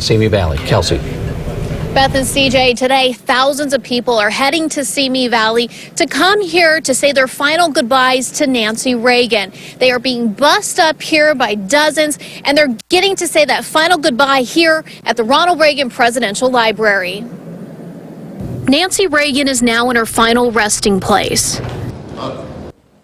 Simi Valley. Kelsey. Beth and CJ, today thousands of people are heading to Simi Valley to come here to say their final goodbyes to Nancy Reagan. They are being bussed up here by dozens, and they're getting to say that final goodbye here at the Ronald Reagan Presidential Library. Nancy Reagan is now in her final resting place.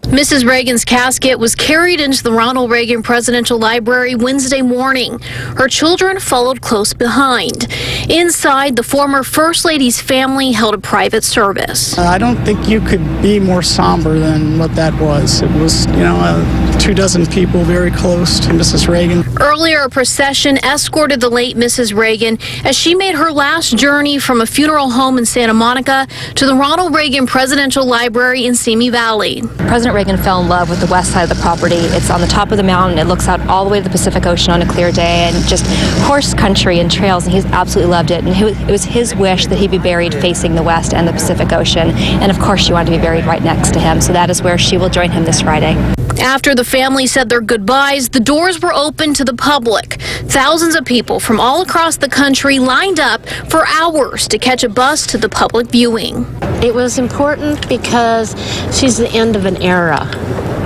Mrs. Reagan's casket was carried into the Ronald Reagan Presidential Library Wednesday morning. Her children followed close behind. Inside, the former First Lady's family held a private service. I don't think you could be more somber than what that was. It was, 24 people very close to Mrs. Reagan. Earlier, a procession escorted the late Mrs. Reagan as she made her last journey from a funeral home in Santa Monica to the Ronald Reagan Presidential Library in Simi Valley. President Reagan fell in love with the west side of the property. It's on the top of the mountain. It looks out all the way to the Pacific Ocean on a clear day, and just horse country and trails, and he's absolutely loved it. And it was his wish that he be buried facing the west and the Pacific Ocean. And of course, she wanted to be buried right next to him. So that is where she will join him this Friday. After the family said their goodbyes, the doors were open to the public. Thousands of people from all across the country lined up for hours to catch a bus to the public viewing. It was important because she's the end of an era,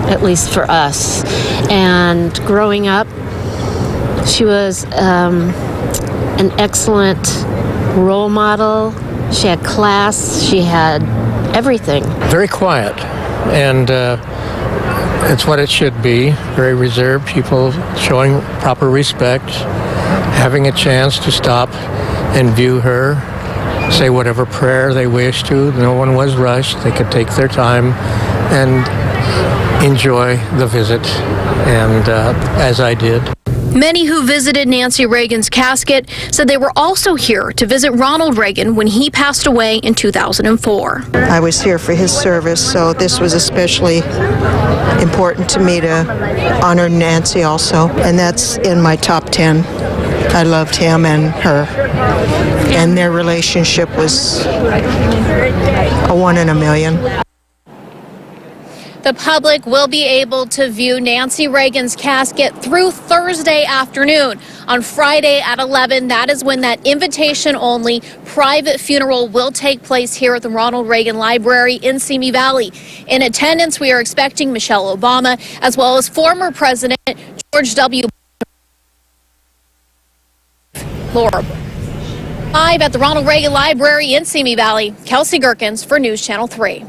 at least for us. And growing up, she was an excellent role model. She had class. She had everything. Very quiet, and it's what it should be. Very reserved, people showing proper respect, having a chance to stop and view her, say whatever prayer they wish to. No one was rushed. They could take their time and enjoy the visit, and as I did. Many who visited Nancy Reagan's casket said they were also here to visit Ronald Reagan when he passed away in 2004. I was here for his service, so this was especially important to me to honor Nancy also, and that's in my top 10. I loved him and her, and their relationship was a one in a million. The public will be able to view Nancy Reagan's casket through Thursday afternoon. On Friday at 11, that is when that invitation-only private funeral will take place here at the Ronald Reagan Library in Simi Valley. In attendance, we are expecting Michelle Obama, as well as former President George W. Laura. Live at the Ronald Reagan Library in Simi Valley, Kelsey Gerkins for News Channel 3.